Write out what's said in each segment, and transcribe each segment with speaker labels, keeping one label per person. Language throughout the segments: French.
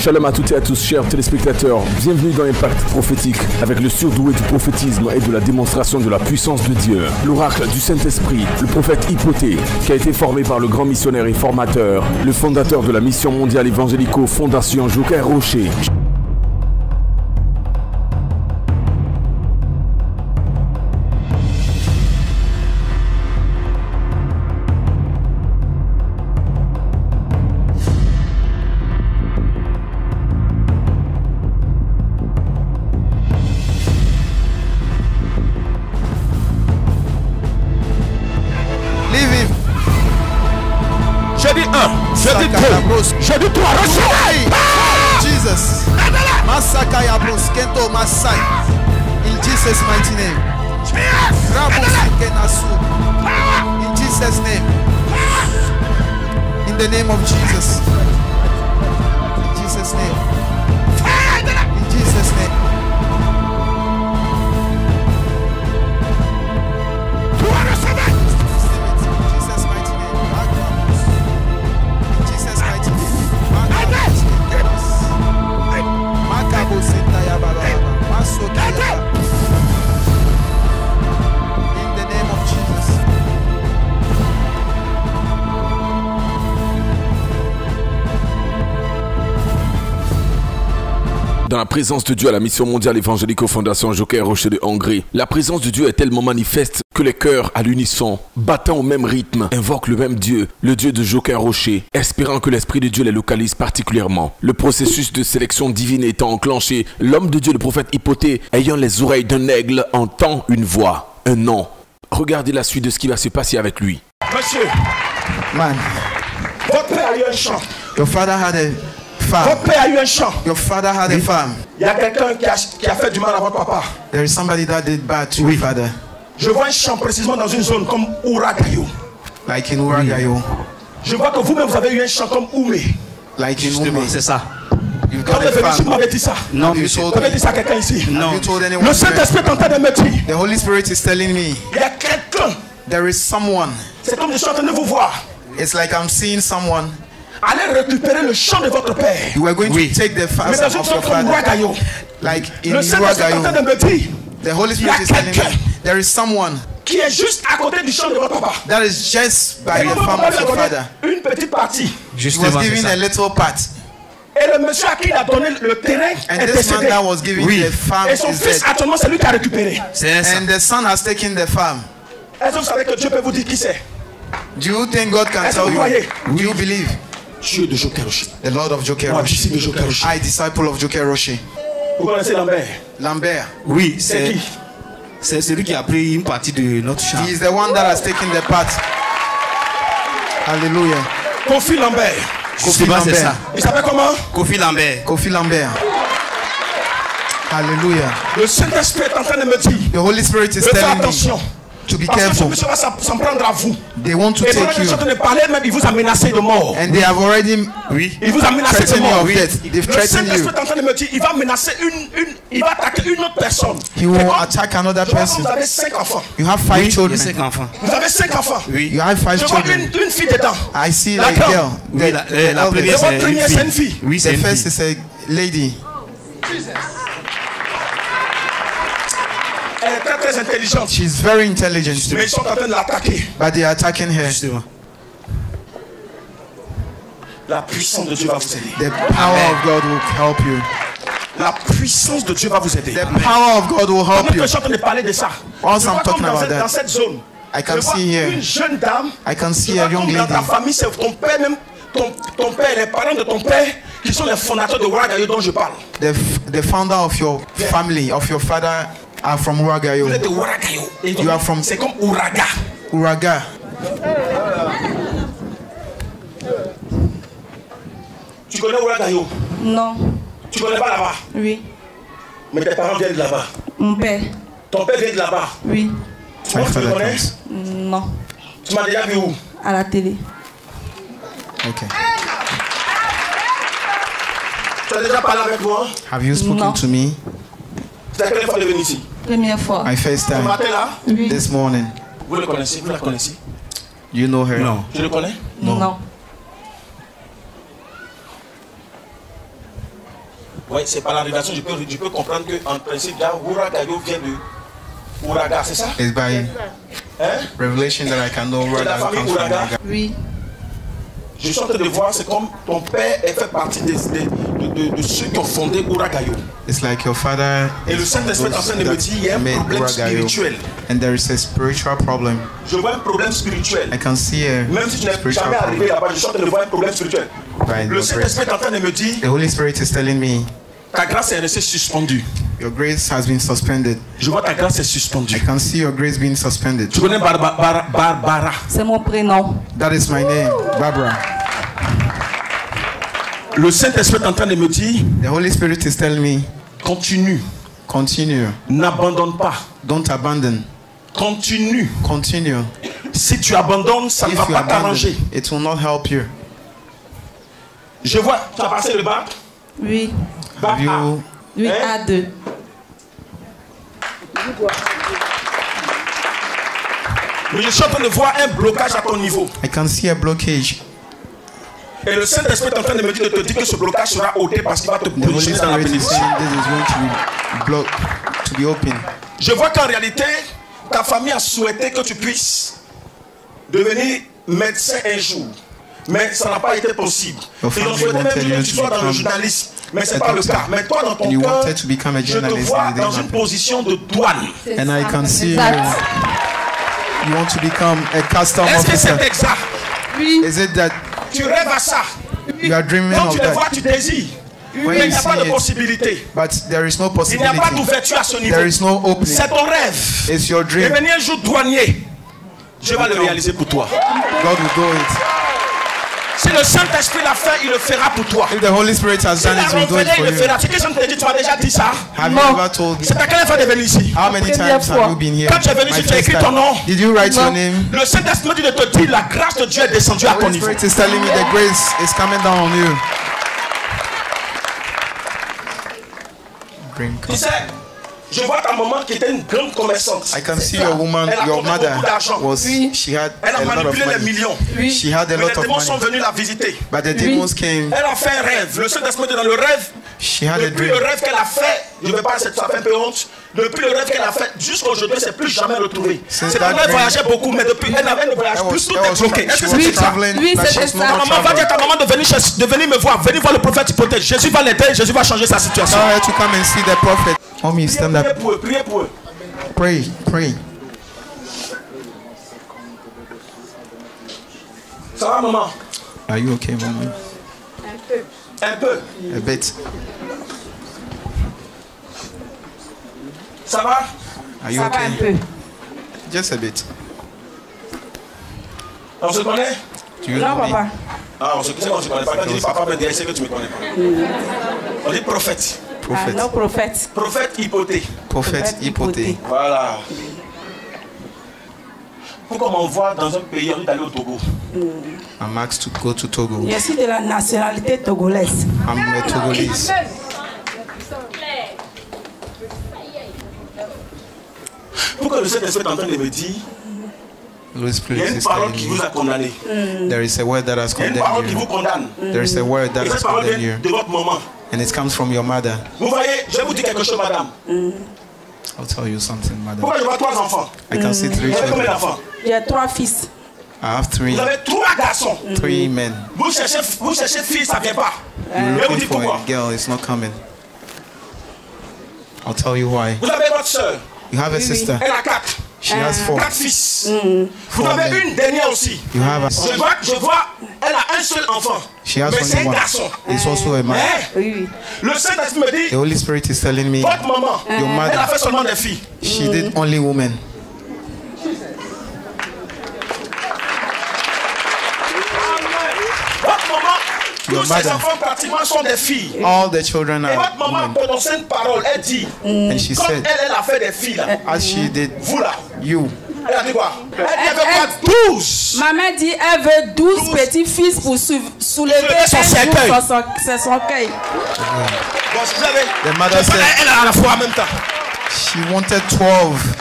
Speaker 1: Shalom à toutes et à tous, chers téléspectateurs. Bienvenue dans Impact Prophétique, avec le surdoué du prophétisme et de la démonstration de la puissance de Dieu. L'oracle du Saint-Esprit, le prophète Hypothée, qui a été formé par le grand missionnaire et formateur, le fondateur de la mission mondiale évangélico Fondation Joker Rocher.
Speaker 2: Je dis toi, Jesus. Masakaya Bruce, Kento Masai. In Jesus' mighty name. In Jesus' name. In the name of Jesus. In Jesus' name. In Jesus' name.
Speaker 1: Dans la présence de Dieu à la mission mondiale évangélique Fondation Joker Rocher de Hongrie, la présence de Dieu est tellement manifeste que les cœurs à l'unisson, battant au même rythme, invoquent le même Dieu, le Dieu de Joker Rocher, espérant que l'Esprit de Dieu les localise particulièrement. Le processus de sélection divine étant enclenché, l'homme de Dieu, le prophète Hypothée, ayant les oreilles d'un aigle, entend une voix, un nom. Regardez la suite de ce qui va se passer avec lui.
Speaker 3: Monsieur,
Speaker 2: Man,
Speaker 3: votre père a eu un champ.
Speaker 2: your father had a farm.
Speaker 3: Votre père a eu un champ.
Speaker 2: Your father had a farm.
Speaker 3: Il y a quelqu'un qui a fait du mal à votre papa.
Speaker 2: There is somebody that did bad to your father.
Speaker 3: Je vois un champ précisément dans une zone comme Uragayo.
Speaker 2: Like in Uragayo.
Speaker 3: Je vois que vous-même vous avez eu un champ comme Oumé.
Speaker 2: Like in Ume.
Speaker 4: C'est ça.
Speaker 2: You've
Speaker 3: Quand
Speaker 2: got
Speaker 3: vous
Speaker 2: a
Speaker 3: êtes venu ici, vous
Speaker 2: farm.
Speaker 3: m'avez dit ça.
Speaker 4: Non,
Speaker 2: Have you
Speaker 4: monsieur.
Speaker 2: told
Speaker 3: Vous avez
Speaker 2: me?
Speaker 3: dit ça à quelqu'un ici.
Speaker 2: Have you told anyone?
Speaker 3: Le Saint-Esprit est en train de me dire.
Speaker 2: The Holy Spirit is telling me
Speaker 3: Il y a quelqu'un.
Speaker 2: there is someone.
Speaker 3: C'est comme je suis en train de vous voir.
Speaker 2: It's like I'm seeing someone.
Speaker 3: Allez récupérer le champ de votre père.
Speaker 2: You were going to take the farm
Speaker 3: Mais dans
Speaker 2: of
Speaker 3: une
Speaker 2: your
Speaker 3: zone comme
Speaker 2: father.
Speaker 3: Uragayo.
Speaker 2: Like in
Speaker 3: Le Saint-Esprit est en train de
Speaker 2: Uragayo.
Speaker 3: me dire.
Speaker 2: The Holy
Speaker 3: Il y a
Speaker 2: Spirit is telling
Speaker 3: quelqu'un
Speaker 2: me there is someone
Speaker 3: qui est juste à côté du champ de votre papa.
Speaker 2: that is just by
Speaker 3: Et
Speaker 2: the
Speaker 3: votre
Speaker 2: farm
Speaker 3: papa
Speaker 2: of
Speaker 3: lui a
Speaker 2: your
Speaker 3: donné
Speaker 2: father.
Speaker 3: une petite partie.
Speaker 2: He was
Speaker 4: Justement, c'est
Speaker 2: given
Speaker 4: ça.
Speaker 2: a little part.
Speaker 3: Et le monsieur à qui il a donné le terrain
Speaker 2: And
Speaker 3: est
Speaker 2: this man
Speaker 3: décédé.
Speaker 2: that was given the farm
Speaker 3: Et son
Speaker 2: is
Speaker 3: fils
Speaker 2: dead.
Speaker 3: actuellement c'est lui qui a récupéré.
Speaker 4: C'est ça.
Speaker 2: And the son has taken the farm.
Speaker 3: Est-ce que vous savez que Dieu peut vous dire qui c'est?
Speaker 2: Do you think God can
Speaker 3: Est-ce que
Speaker 2: tell
Speaker 3: vous
Speaker 2: you?
Speaker 3: croyez?
Speaker 2: Do you believe?
Speaker 3: Dieu de Joker Rocher.
Speaker 2: The Lord of Joker
Speaker 3: Moi,
Speaker 2: Rocher.
Speaker 3: disciple de Joker Rocher.
Speaker 2: I, disciple of Joker Rocher.
Speaker 3: Vous connaissez Lambert?
Speaker 2: Lambert.
Speaker 4: Oui,
Speaker 3: C'est qui?
Speaker 4: c'est celui qui a pris une partie de notre champ.
Speaker 2: He is the one that has taken the part. Hallelujah.
Speaker 3: Kofi Lambert.
Speaker 2: Kofi
Speaker 4: Justement, c'est ça.
Speaker 2: Lambert.
Speaker 3: Il s'appelle comment?
Speaker 4: Kofi Lambert.
Speaker 2: Kofi Lambert. Hallelujah.
Speaker 3: Le Saint-Esprit est en train de me dire.
Speaker 2: The Holy Spirit is
Speaker 3: Faites
Speaker 2: telling me
Speaker 3: attention.
Speaker 2: to be
Speaker 3: Parce que ce
Speaker 2: careful.
Speaker 3: monsieur va s'en prendre à vous.
Speaker 2: They want to
Speaker 3: Et pendant
Speaker 2: take
Speaker 3: que je
Speaker 2: you.
Speaker 3: suis en train de parler, même il vous a menacé de mort.
Speaker 2: And they have already
Speaker 3: Il vous a menacé de
Speaker 2: threatened you
Speaker 3: mort.
Speaker 2: of death. They've
Speaker 3: Le
Speaker 2: threatened
Speaker 3: Saint-Esprit
Speaker 2: you.
Speaker 3: est en train de me dire, il va menacer il va attaquer une autre personne.
Speaker 2: He will attack another
Speaker 3: Je vois que
Speaker 2: person.
Speaker 3: vous avez 5 enfants.
Speaker 2: You have 5
Speaker 4: Oui, il y a
Speaker 2: children.
Speaker 4: 5 enfants.
Speaker 3: Vous avez 5 enfants.
Speaker 4: Oui.
Speaker 2: You have 5
Speaker 3: Je vois
Speaker 2: children.
Speaker 3: une fille dedans.
Speaker 2: I see
Speaker 3: La
Speaker 2: a
Speaker 3: grande.
Speaker 2: girl.
Speaker 4: Oui, la première,
Speaker 3: Et votre
Speaker 4: c'est une
Speaker 3: première, c'est une
Speaker 4: fille.
Speaker 3: fille.
Speaker 4: Oui, c'est
Speaker 2: The
Speaker 4: une
Speaker 2: first
Speaker 4: fille.
Speaker 2: is a lady.
Speaker 3: Elle est très très intelligente.
Speaker 2: She's very intelligent.
Speaker 3: Mais ils sont en train de l'attaquer.
Speaker 2: But they are attacking her.
Speaker 4: Justement.
Speaker 3: La puissance de Dieu va vous aider.
Speaker 2: The power of God will help you.
Speaker 3: La puissance de Dieu va vous aider.
Speaker 2: The power of God will
Speaker 3: Pendant
Speaker 2: help
Speaker 3: que
Speaker 2: you.
Speaker 3: je suis en train de parler de ça.
Speaker 2: Whilst
Speaker 3: Je
Speaker 2: I'm
Speaker 3: vois
Speaker 2: talking
Speaker 3: comme
Speaker 2: about
Speaker 3: dans
Speaker 2: that,
Speaker 3: cette zone.
Speaker 2: I can
Speaker 3: je vois
Speaker 2: see here.
Speaker 3: une jeune dame.
Speaker 2: I can see
Speaker 3: Je
Speaker 2: a
Speaker 3: vois
Speaker 2: young
Speaker 3: comme dans ta
Speaker 2: lady.
Speaker 3: famille, c'est ton père même, ton père, les parents de ton père, qui sont les fondateurs de Uragayo dont je parle.
Speaker 2: The founder of your family, of your father, are from
Speaker 3: Vous
Speaker 2: Uragayo.
Speaker 3: êtes de Uragayo. Et donc,
Speaker 2: You are from-
Speaker 3: c'est comme Uraga.
Speaker 2: Uraga.
Speaker 3: Tu connais Uragayo?
Speaker 5: Non.
Speaker 3: Tu connais pas là-bas?
Speaker 5: Oui.
Speaker 3: Mais tes parents viennent de là-bas.
Speaker 5: Mon père.
Speaker 3: Ton père vient de là-bas.
Speaker 5: Oui.
Speaker 3: Comment tu le
Speaker 2: father
Speaker 3: connais?
Speaker 2: comes.
Speaker 5: Non.
Speaker 3: Tu m'as déjà vu où?
Speaker 5: À la télé.
Speaker 2: Okay.
Speaker 3: Tu as déjà parlé avec moi?
Speaker 2: Have you spoken
Speaker 5: No.
Speaker 2: to me?
Speaker 3: C'est la première fois de venir ici.
Speaker 5: Première fois.
Speaker 2: My first
Speaker 3: Ce
Speaker 2: time.
Speaker 3: matin là,
Speaker 5: Oui.
Speaker 2: This morning.
Speaker 3: vous le connaissez? Vous la connaissez?
Speaker 2: You know her?
Speaker 4: Non.
Speaker 3: Je le connais?
Speaker 5: Non.
Speaker 3: Oui, c'est par la révélation, je peux comprendre qu'en principe, là, Ouragayo vient de Ouraga, c'est ça?
Speaker 2: It's by revelation that I can know where that comes from. Ouraga.
Speaker 5: Oui.
Speaker 3: Je suis en train de voir, c'est comme ton père fait partie de ceux qui ont fondé Ouragayo.
Speaker 2: It's like your father.
Speaker 3: Et le Saint-Esprit est en train de me dire, il y a un problème spirituel.
Speaker 2: And there is a spiritual problem.
Speaker 3: Je vois un problème spirituel.
Speaker 2: I can see a
Speaker 3: Même si tu n'es jamais arrivé là-bas, je suis en train de voir un problème spirituel.
Speaker 2: Right,
Speaker 3: Le Saint-Esprit est en train de me dire,
Speaker 2: the Holy Spirit is telling me
Speaker 3: ta grâce est restée suspendue.
Speaker 2: your grace has been suspended.
Speaker 3: Je vois ta grâce est
Speaker 2: I
Speaker 3: suspendue.
Speaker 2: can see your grace being suspended.
Speaker 3: Tu connais Barbara?
Speaker 5: C'est mon prénom.
Speaker 2: That is my name, Barbara.
Speaker 3: Le Saint-Esprit est en train de me dire,
Speaker 2: The Holy Spirit is telling me,
Speaker 3: continue,
Speaker 2: continue.
Speaker 3: n'abandonne pas,
Speaker 2: Don't abandon.
Speaker 3: continue.
Speaker 2: Continue.
Speaker 3: Si tu abandonnes, ça ne
Speaker 2: If
Speaker 3: va
Speaker 2: you
Speaker 3: pas
Speaker 2: abandon,
Speaker 3: t'arranger.
Speaker 2: it will not help you.
Speaker 3: Je vois, tu as passé le bac?
Speaker 5: Oui.
Speaker 3: Bac
Speaker 2: Have
Speaker 3: A.
Speaker 2: you,
Speaker 5: Oui,
Speaker 3: Hein?
Speaker 5: A2.
Speaker 3: Mais je suis en train de voir un blocage à ton niveau.
Speaker 2: I can see a blockage.
Speaker 3: Et le Saint-Esprit est en train de me dire, de te dire que ce blocage sera ôté parce qu'il va te
Speaker 2: The Holy
Speaker 3: positionner dans la
Speaker 2: Spirit is
Speaker 3: bénédiction.
Speaker 2: saying this is going to be blocked, to be open.
Speaker 3: Je vois qu'en réalité, ta famille a souhaité que tu puisses devenir médecin un jour. Mais ça n'a pas été possible.
Speaker 2: Your
Speaker 3: Ils ont
Speaker 2: family
Speaker 3: souhaité même
Speaker 2: wanted
Speaker 3: que
Speaker 2: you
Speaker 3: tu
Speaker 2: to
Speaker 3: sois dans le
Speaker 2: become
Speaker 3: journalisme. Mais ce n'est
Speaker 2: a
Speaker 3: pas le
Speaker 2: doctor.
Speaker 3: cas. Mais toi, dans ton
Speaker 2: And you
Speaker 3: cœur,
Speaker 2: wanted to become a
Speaker 3: je te
Speaker 2: journalist,
Speaker 3: vois
Speaker 2: and it
Speaker 3: dans
Speaker 2: didn't
Speaker 3: une
Speaker 2: happen.
Speaker 3: position de douane.
Speaker 2: And I can see
Speaker 5: Exact.
Speaker 2: you want to become a custom
Speaker 3: Est-ce que
Speaker 2: officer.
Speaker 3: c'est exact?
Speaker 5: Oui.
Speaker 2: Is it that
Speaker 3: Tu rêves à ça.
Speaker 2: you are dreaming
Speaker 3: Quand
Speaker 2: of
Speaker 3: tu les vois,
Speaker 2: that?
Speaker 3: tu désires.
Speaker 2: When
Speaker 3: Mais il
Speaker 2: you
Speaker 3: n'y a pas
Speaker 2: see
Speaker 3: de
Speaker 2: it,
Speaker 3: possibilité.
Speaker 2: but there is no
Speaker 3: Il n'y a pas
Speaker 2: possibility.
Speaker 3: d'ouverture à ce niveau.
Speaker 2: There is no opening.
Speaker 3: C'est ton rêve.
Speaker 2: It's your dream.
Speaker 3: Devenir un jour douanier. Je vais le réaliser pour toi.
Speaker 2: God will do it.
Speaker 3: Si le Saint-Esprit l'a fait, il le fera pour toi.
Speaker 2: If the Holy Spirit has
Speaker 3: S'il
Speaker 2: done
Speaker 3: a
Speaker 2: it, he will do it
Speaker 3: révélé,
Speaker 2: for
Speaker 3: il le
Speaker 2: you.
Speaker 3: fera. C'est que je te dis, tu m'as déjà dit ça.
Speaker 2: Have you
Speaker 5: Non.
Speaker 2: ever told me?
Speaker 3: C'est ta quelle fois de venir ici?
Speaker 2: How many
Speaker 5: Première
Speaker 2: times
Speaker 5: fois.
Speaker 2: have you been here?
Speaker 3: Quand tu es venu
Speaker 2: My
Speaker 3: ici, tu as
Speaker 2: first
Speaker 3: écrit ton nom.
Speaker 2: time. Did you write your name?
Speaker 3: Le Saint-Esprit me dit de te dire, la grâce de Dieu est descendue à
Speaker 2: The
Speaker 3: ton
Speaker 2: Holy
Speaker 3: niveau.
Speaker 2: Spirit is telling me the grace is coming down on you. Dream
Speaker 3: Tu
Speaker 2: come.
Speaker 3: sais, je vois ta maman qui était une grande commerçante.
Speaker 2: I can see your woman,
Speaker 3: Elle a
Speaker 2: your
Speaker 3: compté
Speaker 2: mother
Speaker 3: beaucoup d'argent.
Speaker 2: was, she had
Speaker 3: Elle a
Speaker 2: a lot of
Speaker 3: manipulé les
Speaker 2: money.
Speaker 3: millions.
Speaker 2: She had a
Speaker 3: Mais
Speaker 2: lot
Speaker 3: les
Speaker 2: of
Speaker 3: démons sont
Speaker 2: money.
Speaker 3: venus la visiter.
Speaker 2: But the demons came.
Speaker 3: Elle a fait un rêve. Le Saint-Esprit est dans le rêve.
Speaker 2: She had a
Speaker 3: Depuis
Speaker 2: dream.
Speaker 3: le rêve qu'elle a fait, je ne vais pas, ça fait un peu honte. Depuis le rêve qu'elle a fait, jusqu'aujourd'hui, elle ne s'est plus jamais retrouvée.
Speaker 2: Since
Speaker 3: C'est
Speaker 2: that
Speaker 3: pas vrai, elle
Speaker 2: dream-
Speaker 3: voyageait beaucoup, mais depuis, elle ne voyage plus, tout est bloqué. Est-ce que
Speaker 2: she was
Speaker 3: c'est ça?
Speaker 2: traveling,
Speaker 5: Oui,
Speaker 2: but
Speaker 5: c'était
Speaker 2: she's no
Speaker 5: ça.
Speaker 2: more
Speaker 3: Ta maman va dire à
Speaker 2: traveling.
Speaker 3: ta maman de venir me voir, venir voir le prophète hypothèse. Jésus va l'aider, Jésus va changer sa situation.
Speaker 2: Tell her to come and see the prophet. Mommy, stand
Speaker 3: Priez
Speaker 2: up.
Speaker 3: pour eux, priez pour eux.
Speaker 2: Pray, pray.
Speaker 3: Ça va, maman?
Speaker 2: Are you okay, mommy?
Speaker 3: Un peu.
Speaker 2: A bit.
Speaker 3: Ça va?
Speaker 2: Are you
Speaker 5: Ça va un
Speaker 2: okay?
Speaker 5: peu.
Speaker 2: Just a bit.
Speaker 3: On se connaît?
Speaker 2: Do you
Speaker 5: Non,
Speaker 2: know me?
Speaker 5: papa.
Speaker 3: Ah, on se connaît pas. Quand tu dis papa, ben, c'est que tu me connais pas. On dit prophète.
Speaker 5: Ah,
Speaker 2: Prophet.
Speaker 5: non, prophète.
Speaker 3: Prophète hypothèse.
Speaker 2: Prophet Hypothé.
Speaker 3: Voilà. Pourquoi on m'envoie dans un pays, on dit d'aller au Togo?
Speaker 2: I'm asked to go to Togo.
Speaker 5: Je suis de la nationalité togolaise.
Speaker 2: I'm a Togolese.
Speaker 3: Pourquoi le Saint-Esprit est en train de me dire,
Speaker 2: Holy
Speaker 3: il y
Speaker 2: Spirit
Speaker 3: a une
Speaker 2: is
Speaker 3: parole
Speaker 2: telling
Speaker 3: qui
Speaker 2: me
Speaker 3: vous a condamné.
Speaker 2: there is a word that has
Speaker 3: Il y a une parole qui
Speaker 2: condemned
Speaker 3: vous
Speaker 2: you.
Speaker 3: condamne.
Speaker 2: There is a word that
Speaker 3: Et
Speaker 2: has
Speaker 3: cette parole
Speaker 2: condemned
Speaker 3: vient
Speaker 2: you.
Speaker 3: de votre maman.
Speaker 2: And it comes from your mother.
Speaker 3: Vous voyez, je vais vous dire quelque chose, madame.
Speaker 2: I'll tell you something, madam.
Speaker 3: Pourquoi je vois 3 enfants?
Speaker 2: I can see 3
Speaker 3: Vous avez combien
Speaker 2: children.
Speaker 3: d'enfants?
Speaker 5: J'ai 3 fils.
Speaker 2: I have 3
Speaker 3: Vous avez 3 garçons.
Speaker 2: men.
Speaker 3: Vous cherchez fille, ça ne vient pas.
Speaker 2: You're
Speaker 3: Je vais vous
Speaker 2: looking
Speaker 3: dire
Speaker 2: for
Speaker 3: pourquoi.
Speaker 2: a girl, it's not coming. I'll tell you why.
Speaker 3: Vous avez votre soeur.
Speaker 2: You have a sister.
Speaker 3: Elle a 4.
Speaker 2: She has 4.
Speaker 3: 4 fils. Vous avez
Speaker 2: men.
Speaker 3: une dernière aussi.
Speaker 2: You have a.
Speaker 3: Je vois, elle a un seul enfant.
Speaker 2: She has
Speaker 3: Mais c'est
Speaker 2: only
Speaker 3: un
Speaker 2: one.
Speaker 3: garçon.
Speaker 2: It's also a man.
Speaker 3: Hein?
Speaker 5: Oui, oui.
Speaker 3: Le Saint-Esprit me
Speaker 2: The
Speaker 3: dit,
Speaker 2: Holy Spirit is telling me
Speaker 3: votre maman,
Speaker 2: your
Speaker 3: elle a
Speaker 2: mother,
Speaker 3: fait seulement des filles.
Speaker 2: she did only women.
Speaker 3: Votre maman,
Speaker 2: Your
Speaker 3: tous ses
Speaker 2: mother.
Speaker 3: enfants pratiquement sont des filles.
Speaker 2: All the children
Speaker 3: Et
Speaker 2: are
Speaker 3: votre maman
Speaker 2: women.
Speaker 3: prononçait une parole, elle dit,
Speaker 2: And she
Speaker 3: comme
Speaker 2: said,
Speaker 3: elle a fait des filles là,
Speaker 2: as she did
Speaker 3: vous là,
Speaker 2: you,
Speaker 3: elle a dit quoi? Elle dit, elle veut pas 12.
Speaker 5: Maman dit elle veut 12 petits-fils pour soulever
Speaker 3: Soulever son
Speaker 5: un jour
Speaker 3: cercueil.
Speaker 5: son cercueil.
Speaker 3: Bon, vous savez,
Speaker 2: The mother said-
Speaker 3: elle a à la fois en même temps.
Speaker 2: she wanted 12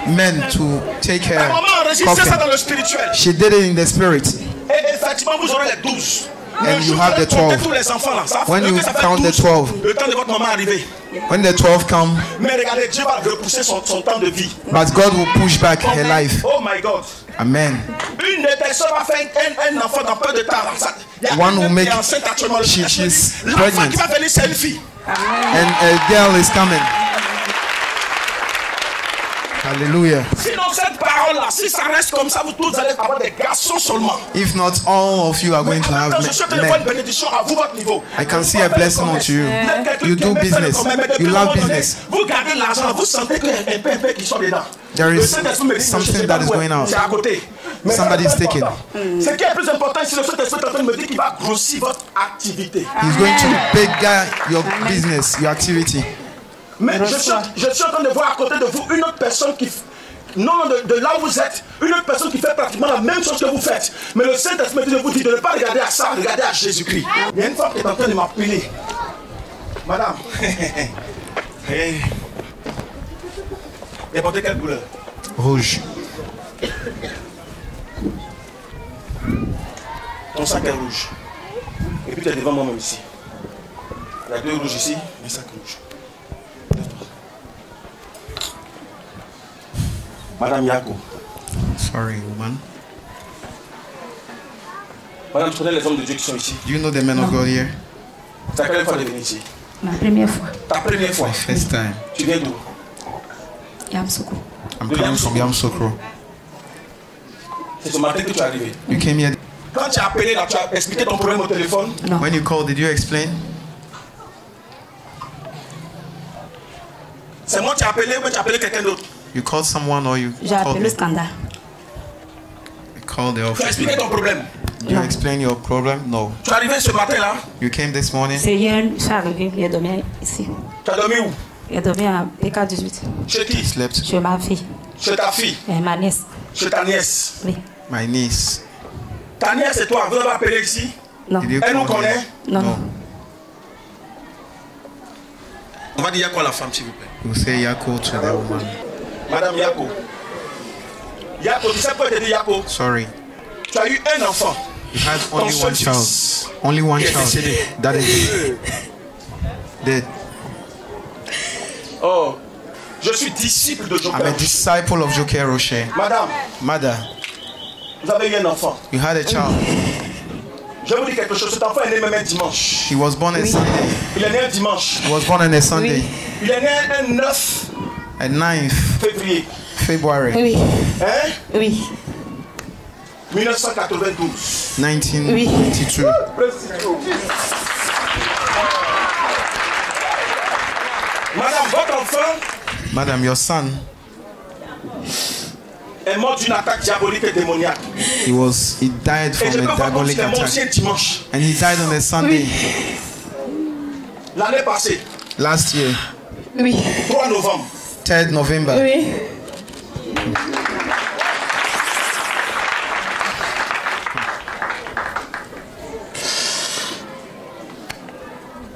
Speaker 2: men to take
Speaker 3: La
Speaker 2: her
Speaker 3: maman a enregistré ça
Speaker 2: coffin.
Speaker 3: dans le spirituel.
Speaker 2: She did it in the spirit.
Speaker 3: Et effectivement, vous aurez les 12.
Speaker 2: and you have the 12.
Speaker 3: Tous les enfants là, ça
Speaker 2: When
Speaker 3: fait
Speaker 2: you
Speaker 3: que ça fait
Speaker 2: count the
Speaker 3: 12,
Speaker 2: 12.
Speaker 3: le temps de votre maman arriver.
Speaker 2: When the 12 come,
Speaker 3: Mais regardez, Dieu va repousser son temps de vie.
Speaker 2: but God will push back her life.
Speaker 3: Oh my God.
Speaker 2: Amen.
Speaker 3: Une des personnes va faire un enfant dans peu de temps. Il y a
Speaker 2: One will
Speaker 3: une
Speaker 2: make-
Speaker 3: qui est enceinte actuellement.
Speaker 2: she's
Speaker 3: L'enfant
Speaker 2: pregnant.
Speaker 3: qui va venir, c'est une fille.
Speaker 2: And a girl is coming. Hallelujah.
Speaker 3: Sinon, cette parole-là, si ça reste comme ça, vous tous allez avoir des garçons seulement.
Speaker 2: If not, all of you are going to have
Speaker 3: Maintenant, je souhaite de voir une
Speaker 2: men.
Speaker 3: bénédiction à vous, votre niveau.
Speaker 2: I can see a blessing onto you. You do business. You love business.
Speaker 3: Vous gardez l'argent, vous sentez qu'il y a un peu qui sont dedans.
Speaker 2: There
Speaker 3: Le
Speaker 2: is
Speaker 3: Saint-Esprit me dit,
Speaker 2: something
Speaker 3: je sais
Speaker 2: that
Speaker 3: pas
Speaker 2: is
Speaker 3: où
Speaker 2: going out.
Speaker 3: c'est à côté. Mais
Speaker 2: Somebody
Speaker 3: c'est
Speaker 2: is taking.
Speaker 3: important. Ce qui est plus important, c'est le Saint-Esprit est en train de me dire qu'il va grossir votre activité.
Speaker 2: He's going to bigger your business, your activity.
Speaker 3: Mais je suis en train de voir à côté de vous une autre personne qui... Non, de là où vous êtes, une autre personne qui fait pratiquement la même chose que vous faites. Mais le Saint-Esprit vous dit de ne pas regarder à ça, regardez à Jésus-Christ. Il y a une femme qui est en train de m'appeler. Madame. Hey. Et portez quelle couleur?
Speaker 2: Rouge.
Speaker 3: Ton sac est rouge. Et puis tu es devant moi-même ici. Il y a deux rouges ici, un sac rouge. Madame Yako.
Speaker 2: Sorry, woman.
Speaker 3: Madame, tu connais les hommes de Dieu qui sont ici?
Speaker 2: Do you know the men of God here?
Speaker 3: C'est la première fois de venir ici.
Speaker 5: Ma première fois.
Speaker 3: Ta première fois.
Speaker 2: First time.
Speaker 3: Tu viens d'où?
Speaker 5: Yamsoukou.
Speaker 2: I'm coming from Yamsokro.
Speaker 3: C'est ce matin que tu es arrivé.
Speaker 2: You came here.
Speaker 3: Quand tu as appelé là, tu as expliqué ton problème au téléphone.
Speaker 5: Non.
Speaker 2: When you called, did you explain?
Speaker 3: C'est moi qui ai appelé ou tu as appelé quelqu'un d'autre?
Speaker 2: You called someone or you
Speaker 5: J'ai
Speaker 2: called
Speaker 5: appelé
Speaker 2: me?
Speaker 5: Scandale.
Speaker 2: You called the
Speaker 3: Tu as
Speaker 2: office.
Speaker 3: expliqué ton problème.
Speaker 2: Did you explain your problem? No.
Speaker 3: Tu es arrivé ce matin là.
Speaker 2: You came this morning.
Speaker 5: C'est hier, je suis arrivé, il a dormi ici.
Speaker 3: Tu as dormi où?
Speaker 5: Il a dormi à PK18.
Speaker 3: Chez qui?
Speaker 2: Slept.
Speaker 5: Chez ma fille,
Speaker 3: Chez ta fille.
Speaker 5: ma nièce.
Speaker 3: Chez ta nièce.
Speaker 5: Oui.
Speaker 2: My niece.
Speaker 3: Ta nièce et toi, vous avez appelé ici?
Speaker 5: Non.
Speaker 2: Did you
Speaker 3: Elle nous
Speaker 2: call
Speaker 3: connaît?
Speaker 2: her?
Speaker 5: Non, non.
Speaker 3: On va dire Yako à la femme s'il vous plaît.
Speaker 2: You say Yako to the woman.
Speaker 3: Madame Yako. Yako, tu sais pourquoi je te dis Yako?
Speaker 2: Sorry.
Speaker 3: Tu as eu un enfant.
Speaker 2: You had
Speaker 3: Ton
Speaker 2: only
Speaker 3: seul
Speaker 2: one child.
Speaker 3: fils.
Speaker 2: Only one
Speaker 3: Qui est
Speaker 2: child.
Speaker 3: décédé.
Speaker 2: That is dead.
Speaker 3: Oh, je suis disciple de
Speaker 2: I'm a
Speaker 3: Joker.
Speaker 2: disciple of Joker Rocher.
Speaker 3: Madame,
Speaker 2: Mother,
Speaker 3: vous avez eu un enfant.
Speaker 2: you had a child.
Speaker 3: Je vais vous dire quelque chose. Cet enfant est né même un dimanche.
Speaker 2: He was born on Sunday.
Speaker 3: Il est né un dimanche.
Speaker 2: He was born on a Sunday.
Speaker 3: Il est né un 9
Speaker 2: At 9th
Speaker 3: février.
Speaker 2: February
Speaker 5: Oui,
Speaker 3: Hein?
Speaker 5: oui,
Speaker 3: 1992.
Speaker 2: 1922.
Speaker 3: Madame, votre enfant
Speaker 2: Madam, your son,
Speaker 3: est mort d'une attaque diabolique et démoniaque.
Speaker 2: he died
Speaker 3: Et
Speaker 2: from
Speaker 3: je peux
Speaker 2: a
Speaker 3: voir comme
Speaker 2: diabolic
Speaker 3: il est mort aussi un
Speaker 2: attack.
Speaker 3: dimanche.
Speaker 2: And he died on a Sunday
Speaker 3: L'année passée,
Speaker 2: last year,
Speaker 5: oui,
Speaker 3: 3 novembre.
Speaker 2: 3rd November.
Speaker 5: oui.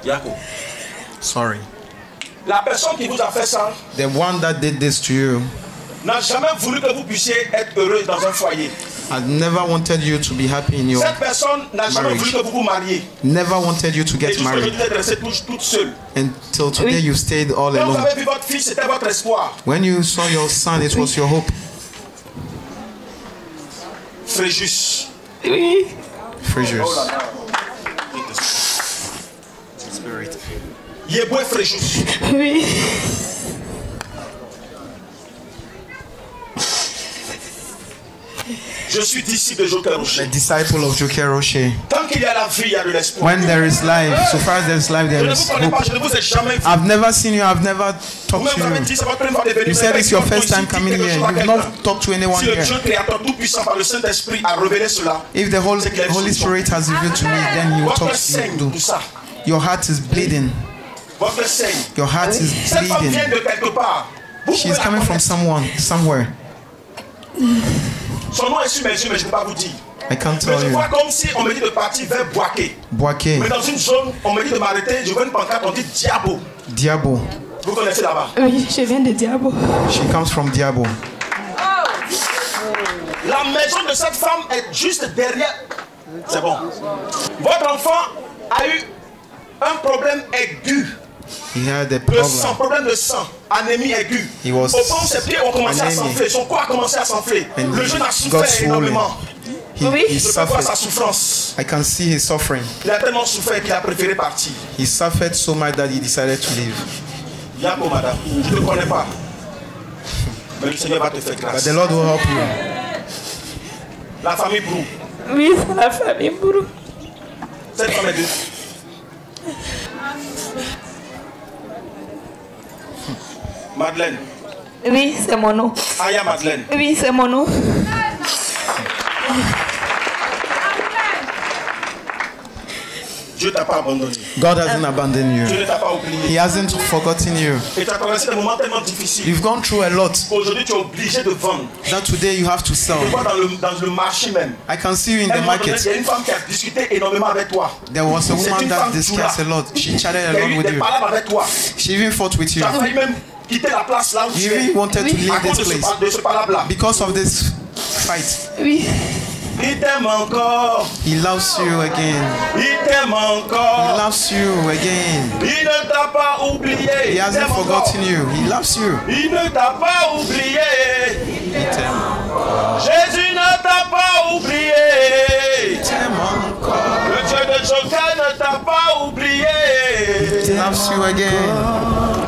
Speaker 3: Yako.
Speaker 2: Sorry.
Speaker 3: La personne qui vous a fait ça
Speaker 2: The one that did this to you,
Speaker 3: n'a jamais voulu que vous puissiez être heureux dans un foyer.
Speaker 2: I never wanted you to be happy in your,
Speaker 3: Cette personne n'a jamais
Speaker 2: marriage.
Speaker 3: voulu que vous vous mariez.
Speaker 2: never wanted you to
Speaker 3: Et
Speaker 2: get
Speaker 3: jusqu'à
Speaker 2: married.
Speaker 3: aujourd'hui, vous êtes restée toute seule.
Speaker 2: Until today you stayed all
Speaker 3: Quand vous
Speaker 2: alone.
Speaker 3: avez vu votre fils, c'était votre espoir.
Speaker 2: When you saw your son, it was your hope.
Speaker 3: Fréjus.
Speaker 2: Fréjus.
Speaker 3: Yeboué Fréjus.
Speaker 5: Oui.
Speaker 3: Je suis disciple de Joker
Speaker 2: A
Speaker 3: Rocher.
Speaker 2: disciple of Joker Rocher.
Speaker 3: Tant qu'il y a la vie, il y a de l'espoir.
Speaker 2: When there is life, so far as there is life,
Speaker 3: Je
Speaker 2: there
Speaker 3: ne
Speaker 2: is
Speaker 3: vous connais pas,
Speaker 2: hope.
Speaker 3: je ne vous ai jamais vu.
Speaker 2: I've never seen you, I've never talked
Speaker 3: Vous-même,
Speaker 2: to
Speaker 3: vous avez
Speaker 2: you.
Speaker 3: dit, c'est votre première fois de venir.
Speaker 2: You said it's your first time coming here. You've not talked to anyone
Speaker 3: Si le
Speaker 2: here.
Speaker 3: Dieu créateur tout-puissant par le Saint-Esprit a révélé cela,
Speaker 2: If the Holy Spirit has revealed to me, then He will
Speaker 3: votre
Speaker 2: talk to
Speaker 3: saigne,
Speaker 2: you.
Speaker 3: tout ça.
Speaker 2: Your heart is bleeding.
Speaker 3: Votre saigne.
Speaker 2: Your heart is
Speaker 3: Cette femme
Speaker 2: bleeding.
Speaker 3: vient de quelque part. Vous
Speaker 2: She's
Speaker 3: pouvez la
Speaker 2: coming from
Speaker 3: connaître.
Speaker 2: somewhere.
Speaker 3: Son nom est sur mes yeux, mais je ne peux pas vous dire.
Speaker 2: I can't
Speaker 3: Mais
Speaker 2: tell
Speaker 3: je
Speaker 2: you.
Speaker 3: vois comme si on me dit de partir vers Boaké.
Speaker 2: Boaké,
Speaker 3: Mais dans une zone, on me dit de m'arrêter. Je vois une pancarte, on dit Diabo.
Speaker 2: Diabo.
Speaker 3: Vous connaissez là-bas.
Speaker 5: Oui, je viens de Diabo.
Speaker 2: She comes from Diabo.
Speaker 3: La maison de cette femme est juste derrière C'est bon. Votre enfant a eu un problème aigu.
Speaker 2: He had a
Speaker 3: Le sang,
Speaker 2: problem.
Speaker 3: problème de sang, anémie aiguë.
Speaker 2: He was
Speaker 3: Au fond, ses pieds ont commencé à
Speaker 2: anémique.
Speaker 3: s'enfler, son corps a commencé à s'enfler.
Speaker 2: And
Speaker 3: Le jeune a
Speaker 2: got
Speaker 3: souffert
Speaker 2: swollen.
Speaker 3: énormément.
Speaker 2: He
Speaker 3: Je peux voir
Speaker 2: suffered.
Speaker 3: sa souffrance.
Speaker 2: I can see his suffering.
Speaker 3: Il a tellement souffert qu'il a préféré partir.
Speaker 2: He suffered so much that he decided to leave.
Speaker 3: Yako, madame, je ne te connais pas. Mais le Seigneur va te faire
Speaker 2: But
Speaker 3: grâce.
Speaker 2: the Lord will help you.
Speaker 3: La famille Brou,
Speaker 5: Oui, c'est la famille Bourou.
Speaker 3: cette femme est de... Madeleine,
Speaker 5: Oui, c'est mon nom.
Speaker 3: Aya Madeleine.
Speaker 5: Oui, c'est mon nom.
Speaker 3: Dieu t'a pas abandonné.
Speaker 2: God hasn't abandoned
Speaker 3: Dieu
Speaker 2: you.
Speaker 3: ne t'a pas
Speaker 2: He
Speaker 3: oublié.
Speaker 2: hasn't forgotten you.
Speaker 3: Et tu as traversé des moments tellement difficiles.
Speaker 2: You've gone through a lot
Speaker 3: Aujourd'hui, tu es obligé de vendre.
Speaker 2: that today you have to
Speaker 3: Je
Speaker 2: sell.
Speaker 3: vois dans le marché même.
Speaker 2: I can see you in
Speaker 3: À un
Speaker 2: the
Speaker 3: moment donné,
Speaker 2: market.
Speaker 3: il y a une femme qui a discuté énormément avec toi.
Speaker 2: There was a
Speaker 3: C'est
Speaker 2: woman
Speaker 3: une
Speaker 2: that
Speaker 3: femme
Speaker 2: discussed a
Speaker 3: Tula.
Speaker 2: lot. She chatted a
Speaker 3: Il y a
Speaker 2: lot
Speaker 3: eu
Speaker 2: with
Speaker 3: des
Speaker 2: you.
Speaker 3: palabres avec toi.
Speaker 2: She even fought with
Speaker 3: Tu
Speaker 2: you.
Speaker 3: as failli même quitter la place là où
Speaker 2: You
Speaker 3: tu es.
Speaker 2: even wanted to
Speaker 3: À
Speaker 2: leave
Speaker 3: cause
Speaker 2: this
Speaker 3: de
Speaker 2: place
Speaker 3: ce palabre-là.
Speaker 2: because of this fight.
Speaker 5: Oui.
Speaker 3: Il t'aime encore.
Speaker 2: He loves you again.
Speaker 3: Il t'aime
Speaker 2: He
Speaker 3: encore.
Speaker 2: loves you again.
Speaker 3: Il ne t'a pas oublié.
Speaker 2: He
Speaker 3: Il
Speaker 2: hasn't
Speaker 3: t'aime encore.
Speaker 2: forgotten you. He loves you.
Speaker 3: Il ne t'a pas oublié.
Speaker 2: He
Speaker 3: Jésus ne t'a pas oublié. Le Dieu de Joker ne t'a pas oublié.
Speaker 2: loves you again.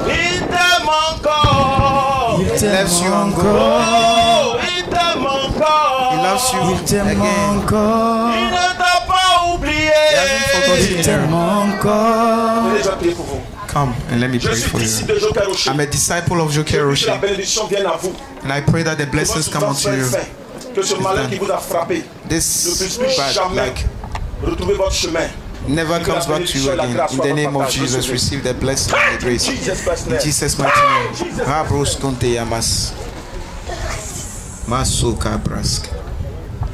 Speaker 3: Il t'aime encore.
Speaker 2: He loves you encore.
Speaker 3: Oh, il t'aime encore.
Speaker 2: He loves you again.
Speaker 3: Il ne t'a pas oublié.
Speaker 2: He hasn't forgotten you.
Speaker 3: Je vais déjà prier pour vous.
Speaker 2: Come and let me
Speaker 3: Je
Speaker 2: pray
Speaker 3: suis
Speaker 2: for
Speaker 3: disciple
Speaker 2: you.
Speaker 3: de Joker Rocher.
Speaker 2: I'm a disciple of Joker
Speaker 3: Que la
Speaker 2: Rocher,
Speaker 3: bénédiction vienne à vous.
Speaker 2: and I pray that the
Speaker 3: Que
Speaker 2: blessings
Speaker 3: votre
Speaker 2: come
Speaker 3: souffrance
Speaker 2: unto
Speaker 3: soit
Speaker 2: you.
Speaker 3: fin. Que ce malheur qui vous a frappé ne
Speaker 2: This
Speaker 3: puisse plus
Speaker 2: bad
Speaker 3: jamais
Speaker 2: luck
Speaker 3: retrouver votre chemin.
Speaker 2: never comes back to you again. In the name of Jesus, receive the blessing and the grace. In Jesus' mighty name. Rabros konte yamas. Masoka brask.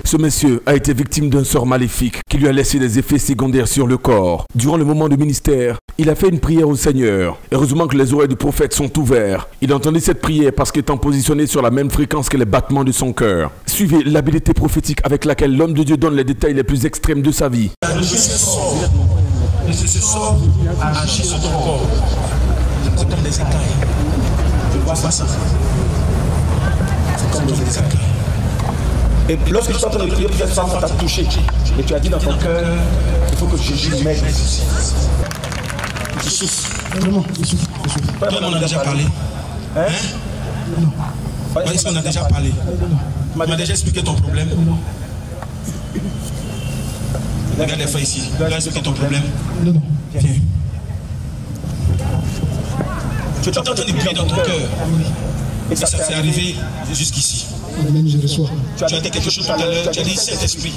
Speaker 1: Ce monsieur a été victime d'un sort maléfique qui lui a laissé des effets secondaires sur le corps. Durant le moment de ministère, il a fait une prière au Seigneur. Heureusement que les oreilles du prophète sont ouvertes. Il a entendu cette prière parce qu'étant positionné sur la même fréquence que les battements de son cœur. Suivez l'habileté prophétique avec laquelle l'homme de Dieu donne les détails les plus extrêmes de sa vie.
Speaker 6: Ce sort a agi sur ton corps. C'est comme des écailles. Je vois ça. C'est comme des écailles.
Speaker 3: Et lorsque tu es en train de prier, peut-être ça t'a touché. Et tu as dit dans ton cœur, il faut que Jésus m'aide.
Speaker 6: Je souffre. Vraiment, je souffre. Toi, on a déjà parlé. Hein? Non. Est-ce qu'on a déjà parlé? Tu m'as déjà expliqué ton problème? Regarde les frères ici. Tu as expliqué ton problème? Non. Viens. Tu es en train de prier dans ton cœur. Et ça s'est arrivé jusqu'ici.
Speaker 7: Je reçois.
Speaker 6: Tu as dit quelque chose tout à l'heure. Tu as dit Saint-Esprit.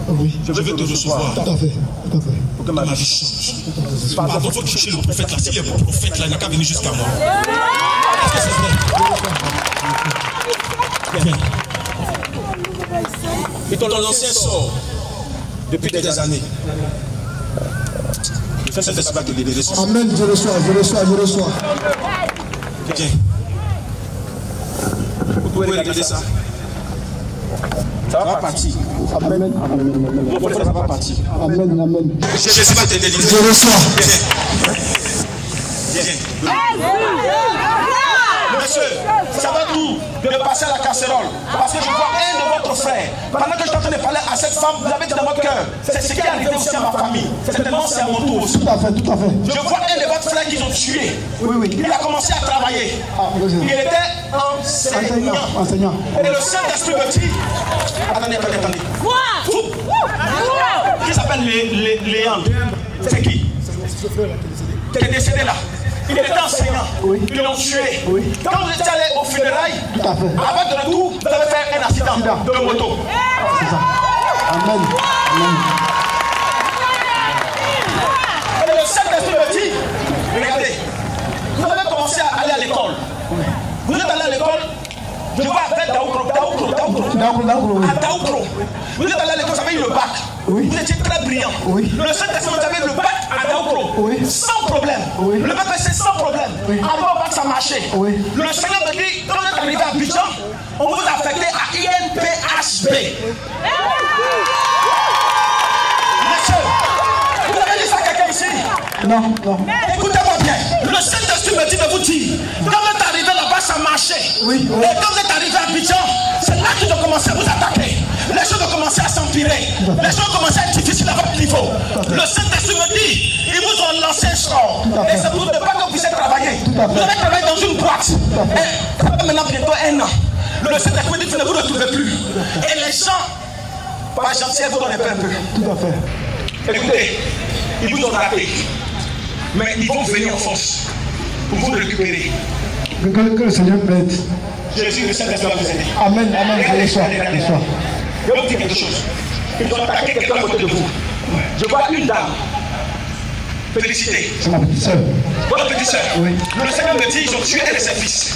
Speaker 7: Oui.
Speaker 6: Je veux te recevoir.
Speaker 7: Tout à fait. Tout à fait.
Speaker 6: Pour que ma vie change. Pardon, il faut toucher le prophète là. S'il y a un prophète là, il n'a qu'à venir jusqu'à moi. Est-ce que c'est vrai? Viens. Et ton ancien sort depuis des années. Le Saint-Esprit va te libérer.
Speaker 7: Amen. Je reçois. Je reçois. Je reçois.
Speaker 6: Viens. Vous pouvez regarder ça. Ça va partir.
Speaker 7: Amen.
Speaker 6: Mon frère, ça va partir.
Speaker 7: Amen. Amen.
Speaker 6: Jésus va te délivrer.
Speaker 7: Je reçois.
Speaker 6: Viens.
Speaker 3: Monsieur, ça va d'où de passer à la casserole? Parce que je vois un de votre frère. Pendant que je suis en train de parler à cette femme, vous l'avez dit dans votre cœur. C'est ce qui est arrivé aussi à ma famille. Certainement, c'est à mon tour aussi.
Speaker 7: Tout à fait. Tout à fait.
Speaker 3: Je vois un de votre frère qu'ils ont tué.
Speaker 7: Oui, oui.
Speaker 3: Il a commencé à travailler.
Speaker 7: Ah, oui,
Speaker 3: Il
Speaker 7: oui.
Speaker 3: était enseignant.
Speaker 7: Enseignant.
Speaker 3: Et le Saint-Esprit me dit. Attendez. Qui s'appelle Léandre? C'est qui? Qui est décédé là. Il était enseignant.
Speaker 7: Oui.
Speaker 3: Ils l'ont tué.
Speaker 7: Oui.
Speaker 3: Quand vous étiez allé aux funérailles,
Speaker 7: Tout à fait.
Speaker 3: avant de retour, vous avez fait un accident de moto.
Speaker 7: C'est ça. Amen. Amen.
Speaker 3: Et le Saint-Esprit me dit, regardez, vous avez commencé à aller à l'école. Vous êtes allé à l'école, je vois avec Daoukro.
Speaker 7: D'accord, oui.
Speaker 3: À Daoukro. Vous êtes allé à l'école, vous avez eu le bac.
Speaker 7: Oui.
Speaker 3: Vous étiez très brillant.
Speaker 7: Oui.
Speaker 3: Le Saint-Esprit, vous avez eu le bac à Daoukro.
Speaker 7: Oui.
Speaker 3: Sans problème.
Speaker 7: Oui.
Speaker 3: Le bac, c'est sans problème.
Speaker 7: Oui.
Speaker 3: Avant le bac, ça marchait.
Speaker 7: Oui.
Speaker 3: Le Seigneur me dit, quand vous êtes arrivé à Abidjan, on vous a affecté à INPHB.
Speaker 7: Non, non.
Speaker 3: Écoutez-moi bien. Le Saint-Esprit me dit de vous dire, quand vous êtes arrivé là-bas, ça marchait.
Speaker 7: Oui, oui.
Speaker 3: Et quand vous êtes arrivé à Abidjan, c'est là qu'ils ont commencé à vous attaquer. Les choses ont commencé à s'empirer. Les choses ont commencé à être difficiles à votre niveau. Le Saint-Esprit me dit, ils vous ont lancé un sort. Et c'est pour ne pas que vous puissiez travailler. Vous avez travaillé dans une boîte. Et ça fait maintenant bientôt 1 an. Le Saint-Esprit me dit, vous ne vous retrouvez plus. Et les gens, par gentillesse, vous donnez un peu.
Speaker 7: Tout à fait.
Speaker 3: Écoutez, ils vous ont raté. Mais ils vont venir en force pour vous récupérer.
Speaker 7: Que le Seigneur plaide.
Speaker 3: Jésus, le Saint-Esprit va vous aider.
Speaker 7: Amen, amen.
Speaker 3: Regardez,
Speaker 7: Bonsoir.
Speaker 3: regardez,
Speaker 7: Bonsoir.
Speaker 3: je vais vous dire quelque chose. Ils ont attaqué quelqu'un à côté de vous. Je vois une dame. Félicitez.
Speaker 7: C'est ma petite soeur.
Speaker 3: Votre petite soeur.
Speaker 7: Oui.
Speaker 3: Le Seigneur me dit, ils ont tué elle et ses fils.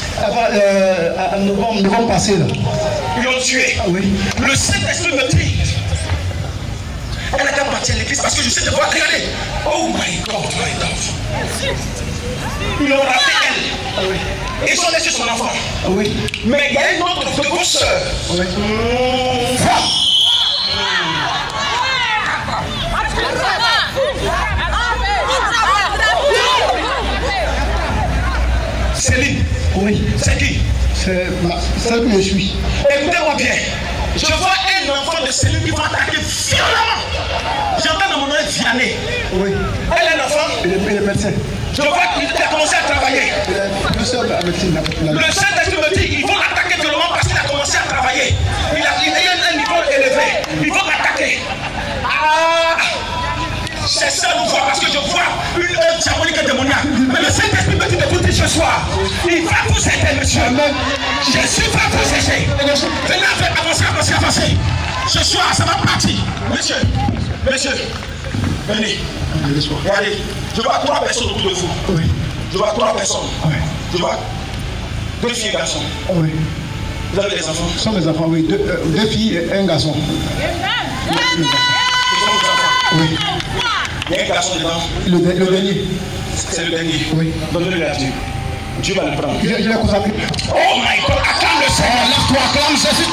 Speaker 7: Novembre passé, là.
Speaker 3: Ils l'ont tué.
Speaker 7: Oui.
Speaker 3: Le Saint-Esprit me dit, elle était partie à l'église parce que je sais de voir. Regardez. Oh my God, my God. Ils l'ont raté elle. Ils ont laissé son enfant.
Speaker 7: Oui.
Speaker 3: Mais il y a une autre de vos soeurs.
Speaker 7: Oui.
Speaker 3: Céline.
Speaker 7: Oui.
Speaker 3: C'est qui?
Speaker 7: C'est celle que je suis.
Speaker 3: Écoutez-moi bien. Je vois un enfant de Céline qui va attaquer violemment. J'entends dans mon oreille Vianney.
Speaker 7: Oui.
Speaker 3: Elle est un enfant.
Speaker 7: Il est médecin.
Speaker 3: Je vois qu'il a commencé à travailler.
Speaker 7: Il est professeur de la médecine.
Speaker 3: Le Saint-Esprit me dit ils vont l'attaquer violemment parce qu'il a commencé à travailler. Il a un niveau élevé. Ils vont l'attaquer. Ah! C'est ça nous voir parce que je vois une œuvre diabolique et démoniaque. Mais le Saint-Esprit me dit de vous dire ce soir, il va vous aider, monsieur. Jésus va vous aider. Venez avancer, avancez. Ce soir, ça va partir. Monsieur, venez. Regardez, je vois 3 personnes autour de vous.
Speaker 7: Oui.
Speaker 3: Je vois 3 personnes.
Speaker 7: Oui.
Speaker 3: Je vois 2 filles et garçons.
Speaker 7: Oui.
Speaker 3: Vous avez des enfants?
Speaker 7: Ce sont mes enfants, oui. 2 filles et un garçon.
Speaker 3: Ce sont vos enfants.
Speaker 7: Oui.
Speaker 3: Il y a un garçon dedans.
Speaker 7: Le dernier.
Speaker 3: C'est le dernier.
Speaker 7: Oui.
Speaker 3: Donnez-le à Dieu. Dieu va le prendre.
Speaker 7: Je l'ai consacré.
Speaker 3: Oh my God, acclame le Seigneur. Lève-toi, acclame Jésus.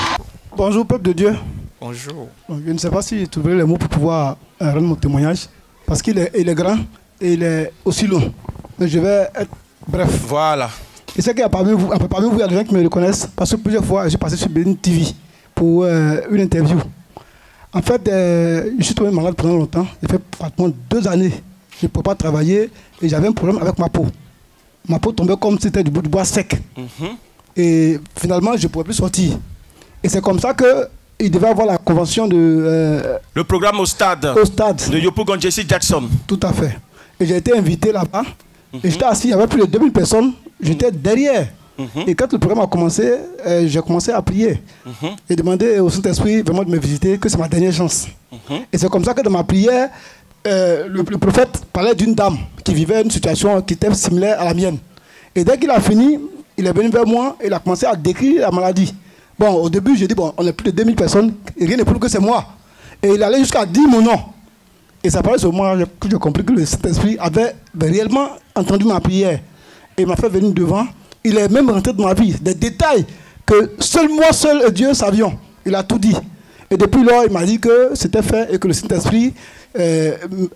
Speaker 7: Bonjour, peuple de Dieu.
Speaker 2: Bonjour.
Speaker 7: Je ne sais pas si je trouverai les mots pour pouvoir rendre mon témoignage. Parce qu'il est grand et il est aussi long. Mais je vais être bref.
Speaker 4: Voilà.
Speaker 7: Et c'est qu'il y a parmi vous, il y a des gens qui me reconnaissent. Parce que plusieurs fois, je suis passé sur Bénin TV pour une interview. En fait, je suis tombé malade pendant longtemps. J'ai fait pratiquement 2 années. Je ne pouvais pas travailler et j'avais un problème avec ma peau. Ma peau tombait comme si c'était du bois sec. Et finalement, je ne pouvais plus sortir. Et c'est comme ça qu'il devait avoir la convention de...
Speaker 4: Le programme au stade.
Speaker 7: De
Speaker 4: Yopougon Jesse Jackson.
Speaker 7: Tout à fait. Et j'ai été invité là-bas. Et j'étais assis, il y avait plus de 2000 personnes. J'étais derrière. Et quand le programme a commencé, j'ai commencé à prier. Et demander au Saint-Esprit vraiment de me visiter, que c'est ma dernière chance. Et c'est comme ça que dans ma prière, le prophète parlait d'une dame qui vivait une situation qui était similaire à la mienne. Et dès qu'il a fini, il est venu vers moi et il a commencé à décrire la maladie. Bon, au début, j'ai dit, bon, on est plus de 2000 personnes, et rien n'est plus que c'est moi. Et il allait jusqu'à dire mon nom. Et ça parlait sur moi que j'ai compris que le Saint-Esprit avait réellement entendu ma prière. Et il m'a fait venir devant. Il est même rentré dans ma vie. Des détails que seul moi, seul Dieu savions. Il a tout dit. Et depuis lors, il m'a dit que c'était fait et que le Saint-Esprit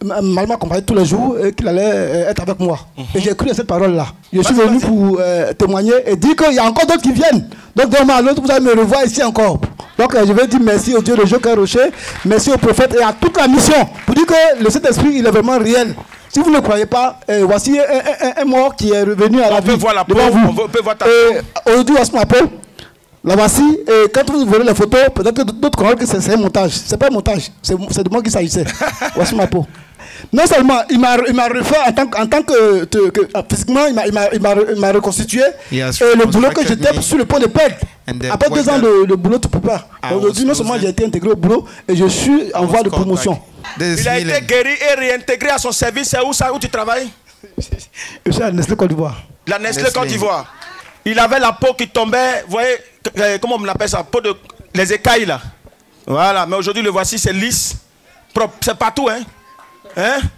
Speaker 7: m'accompagnait tous les jours et qu'il allait être avec moi. Et j'ai cru à cette parole-là. Je suis venu pour témoigner et dire qu'il y a encore d'autres qui viennent. Donc, demain à l'autre, vous allez me revoir ici encore. Donc, je vais dire merci au Dieu de Joker Rocher, merci au prophète et à toute la mission pour dire que le Saint-Esprit, il est vraiment réel. Si vous ne croyez pas, voici un mort qui est revenu à la vie.
Speaker 4: On peut voir la peau, on peut voir ta
Speaker 7: peau. Aujourd'hui, voici ma peau. La voici, et quand vous voyez les photos, peut-être que d'autres croient que c'est un montage. C'est pas un montage, c'est de moi qu'il s'agissait. Voici ma peau. Non seulement, il m'a refait en tant que physiquement, il m'a reconstitué. Et le boulot que j'étais sur le point de perdre. Après 2 ans de boulot, tu ne peux pas. Aujourd'hui, non seulement j'ai été intégré au boulot, et je suis en voie de promotion.
Speaker 4: Il a été guéri et réintégré à son service. C'est où tu travailles?
Speaker 7: Je suis à Nestlé Côte d'Ivoire.
Speaker 4: La Nestlé Côte d'Ivoire. Il avait la peau qui tombait, vous voyez, comment on appelle ça, peau de les écailles là. Voilà, mais aujourd'hui le voici, c'est lisse, propre, c'est partout, hein.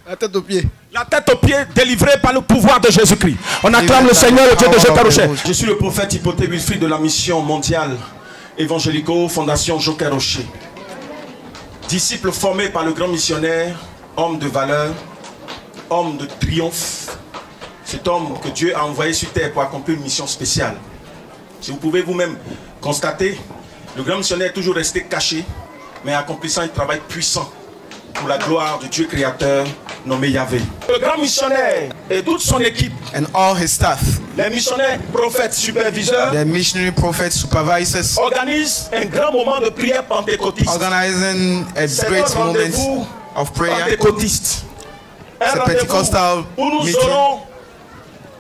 Speaker 7: La tête aux pieds.
Speaker 4: La tête aux pieds, délivrée par le pouvoir de Jésus-Christ. On acclame le Seigneur, le Dieu de Joker Rocher. Je suis le prophète Hypothèque Wilfried de la mission mondiale évangélico Fondation Joker Rocher. Disciple formé par le grand missionnaire, homme de valeur, homme de triomphe, cet homme que Dieu a envoyé sur terre pour accomplir une mission spéciale. Si vous pouvez vous-même constater, le grand missionnaire est toujours resté caché, mais accomplissant un travail puissant pour la gloire du Dieu créateur nommé Yahvé. Le grand missionnaire et toute son équipe,
Speaker 2: and all his staff,
Speaker 4: les missionnaires, prophètes, superviseurs,
Speaker 2: the missionary prophets, supervisors,
Speaker 4: organisent un grand moment de prière pentecôtiste.
Speaker 2: organizing a
Speaker 4: C'est
Speaker 2: great
Speaker 4: un rendez-vous
Speaker 2: moment of prayer.
Speaker 4: pentecôtiste. Un
Speaker 2: C'est
Speaker 4: rendez-vous
Speaker 2: Pentecostal
Speaker 4: où nous
Speaker 2: meeting.
Speaker 4: aurons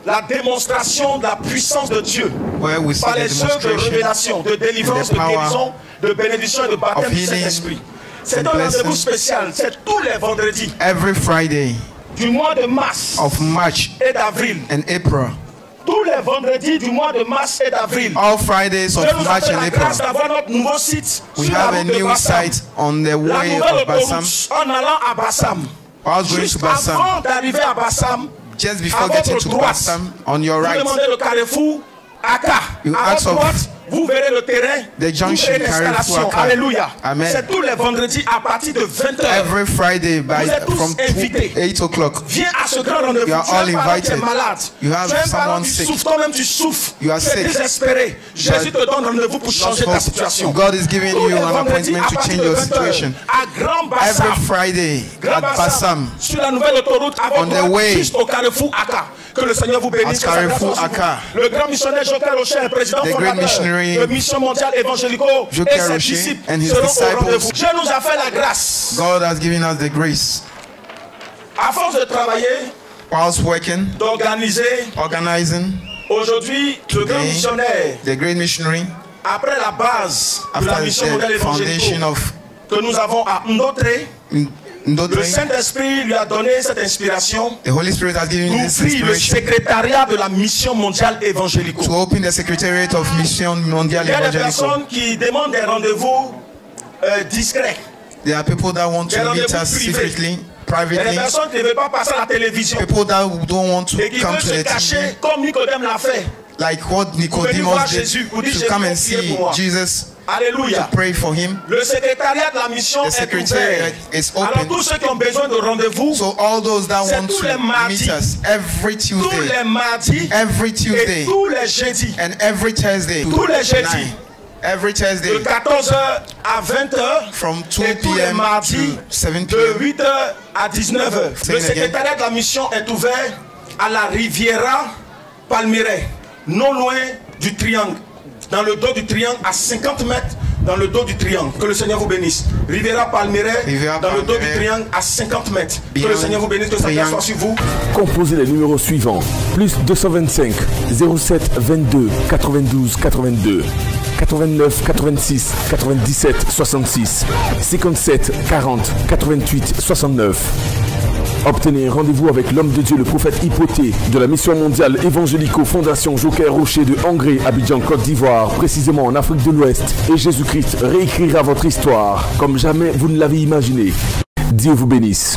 Speaker 4: la démonstration de la puissance de Dieu
Speaker 2: Where we see
Speaker 4: par
Speaker 2: the
Speaker 4: les œuvres de
Speaker 2: demonstration
Speaker 4: révélation, de délivrance,
Speaker 2: and the
Speaker 4: de
Speaker 2: power
Speaker 4: guérison, de bénédiction et de baptême
Speaker 2: of
Speaker 4: du
Speaker 2: healing
Speaker 4: Saint-Esprit. C'est
Speaker 2: and
Speaker 4: un rendez-vous
Speaker 2: blessing.
Speaker 4: spécial, c'est tous les vendredis
Speaker 2: every Friday
Speaker 4: du mois de mars
Speaker 2: of March
Speaker 4: et d'avril.
Speaker 2: and April.
Speaker 4: Tous les vendredis du mois de mars et d'avril.
Speaker 2: All Fridays of
Speaker 4: Dieu nous a
Speaker 2: March
Speaker 4: fait
Speaker 2: and
Speaker 4: la grâce
Speaker 2: April.
Speaker 4: d'avoir notre nouveau site
Speaker 2: We
Speaker 4: sur la
Speaker 2: have a
Speaker 4: route de
Speaker 2: new
Speaker 4: Bassam.
Speaker 2: site on the
Speaker 4: La
Speaker 2: way
Speaker 4: nouvelle
Speaker 2: of Bassam.
Speaker 4: autoroute en allant à Bassam.
Speaker 2: Whilst going
Speaker 4: Juste
Speaker 2: to Bassam,
Speaker 4: avant d'arriver à Bassam,
Speaker 2: just
Speaker 4: à
Speaker 2: before
Speaker 4: votre
Speaker 2: getting to
Speaker 4: droite,
Speaker 2: Bassam, on your
Speaker 4: vous
Speaker 2: right,
Speaker 4: demandez le carrefour Aka.
Speaker 2: You
Speaker 4: À
Speaker 2: ask
Speaker 4: votre
Speaker 2: of
Speaker 4: droite, vous verrez le terrain.
Speaker 2: the junction
Speaker 4: vous verrez l'installation.
Speaker 2: Carrefour Aka.
Speaker 4: Alléluia.
Speaker 2: Amen.
Speaker 4: C'est tous les vendredis à partir de 20h.
Speaker 2: every Friday by
Speaker 4: Vous êtes tous
Speaker 2: from
Speaker 4: invités.
Speaker 2: 8 o'clock.
Speaker 4: Viens à ce grand rendez-vous.
Speaker 2: You are
Speaker 4: Tu es
Speaker 2: all
Speaker 4: un parent qui est
Speaker 2: invited.
Speaker 4: malade.
Speaker 2: You have
Speaker 4: Tu es un parent
Speaker 2: someone
Speaker 4: qui
Speaker 2: sick.
Speaker 4: souffre. Toi-même tu souffres.
Speaker 2: You are
Speaker 4: tu es
Speaker 2: sick.
Speaker 4: désespéré. Jésus te donne rendez-vous pour changer ta situation.
Speaker 2: God is giving
Speaker 4: Tous
Speaker 2: you
Speaker 4: les
Speaker 2: an
Speaker 4: vendredis
Speaker 2: appointment
Speaker 4: à
Speaker 2: to
Speaker 4: partir
Speaker 2: change
Speaker 4: de
Speaker 2: your
Speaker 4: 20h,
Speaker 2: situation.
Speaker 4: À Grand Bassam.
Speaker 2: Every Friday
Speaker 4: Grand
Speaker 2: at Bassam,
Speaker 4: sur la nouvelle autoroute à
Speaker 2: On
Speaker 4: votre
Speaker 2: the
Speaker 4: droite,
Speaker 2: way.
Speaker 4: juste au carrefour Aka. Que le Seigneur vous bénisse.
Speaker 2: At
Speaker 4: que sa grâce
Speaker 2: Carrefour
Speaker 4: soit sur vous.
Speaker 2: Aka.
Speaker 4: Le grand missionnaire Joker Rocher, président
Speaker 2: The great
Speaker 4: fondateur
Speaker 2: missionary
Speaker 4: de Mission Mondiale Évangélico
Speaker 2: Joker
Speaker 4: et ses
Speaker 2: Rocher
Speaker 4: disciples
Speaker 2: and his
Speaker 4: seront au
Speaker 2: disciples.
Speaker 4: rendez-vous. Dieu nous a fait la grâce.
Speaker 2: God has given us the grace.
Speaker 4: À force de travailler,
Speaker 2: Whilst working,
Speaker 4: d'organiser,
Speaker 2: organizing,
Speaker 4: aujourd'hui, le grand
Speaker 2: Today,
Speaker 4: missionnaire,
Speaker 2: the great missionary,
Speaker 4: après la base de la
Speaker 2: after
Speaker 4: mission mondiale
Speaker 2: the foundation
Speaker 4: évangélico
Speaker 2: of
Speaker 4: que nous avons à Ndotré,
Speaker 2: Ndotre,
Speaker 4: le Saint-Esprit lui a donné cette inspiration
Speaker 2: the Holy Spirit has given this
Speaker 4: d'ouvrir le
Speaker 2: inspiration
Speaker 4: secrétariat de la mission mondiale évangélico.
Speaker 2: to open the Secretariat of Mission Mondial
Speaker 4: Il y a des
Speaker 2: Evangelical.
Speaker 4: personnes qui demandent des rendez-vous discrets.
Speaker 2: There are people that want
Speaker 4: Des
Speaker 2: to meet
Speaker 4: rendez-vous
Speaker 2: us
Speaker 4: privés.
Speaker 2: secretly,
Speaker 4: Il y a des
Speaker 2: privately,
Speaker 4: personnes qui ne veulent pas passer à la télévision
Speaker 2: people that don't want to
Speaker 4: et qui
Speaker 2: come
Speaker 4: veulent
Speaker 2: to
Speaker 4: se
Speaker 2: the
Speaker 4: cacher
Speaker 2: TV,
Speaker 4: comme Nicodème l'a fait.
Speaker 2: like what
Speaker 4: Venez voir
Speaker 2: Nicodemus
Speaker 4: Jésus, vous dites,
Speaker 2: did,
Speaker 4: Jésus,
Speaker 2: to come and
Speaker 4: priez
Speaker 2: see
Speaker 4: pour moi.
Speaker 2: Jesus,
Speaker 4: Alléluia.
Speaker 2: to pray for him.
Speaker 4: Le secrétariat de la mission
Speaker 2: The
Speaker 4: est
Speaker 2: secretariat
Speaker 4: ouvert.
Speaker 2: is
Speaker 4: Alors
Speaker 2: open.
Speaker 4: tous ceux qui ont besoin de rendez-vous,
Speaker 2: So all those that
Speaker 4: C'est
Speaker 2: want
Speaker 4: tous les
Speaker 2: to
Speaker 4: mardis.
Speaker 2: meet us every
Speaker 4: tous
Speaker 2: Tuesday,
Speaker 4: les mardis
Speaker 2: every
Speaker 4: et
Speaker 2: Tuesday,
Speaker 4: tous les jeudis,
Speaker 2: and every Thursday,
Speaker 4: tous les jeudis,
Speaker 2: 9, every Thursday,
Speaker 4: de 14h à 20h,
Speaker 2: from 2
Speaker 4: et tous les
Speaker 2: p.m.
Speaker 4: mardis,
Speaker 2: to 7
Speaker 4: de
Speaker 2: p.m.
Speaker 4: 8h à 19h.
Speaker 2: Say
Speaker 4: Le
Speaker 2: it
Speaker 4: secrétariat de la mission est ouvert à la Riviera Palmeraie, non loin du triangle, dans le dos du triangle, à 50 mètres dans le dos du triangle. Que le Seigneur vous bénisse. Riviera Palmeraie,
Speaker 2: Riviera
Speaker 4: dans le dos du
Speaker 2: Palmeraie,
Speaker 4: triangle, à 50 mètres. Que le
Speaker 2: beyond
Speaker 4: Seigneur vous bénisse, que sa grâce
Speaker 2: triangle.
Speaker 4: soit sur vous.
Speaker 1: Composez les numéros suivants. Plus 225 07 22 92 82 89 86 97 66 57 40 88 69. Obtenez un rendez-vous avec l'homme de Dieu, le prophète Hypothée, de la mission mondiale évangélico Fondation Joker Rocher de Angré, Abidjan, Côte d'Ivoire, précisément en Afrique de l'Ouest. Et Jésus-Christ réécrira votre histoire comme jamais vous ne l'avez imaginé. Dieu vous bénisse.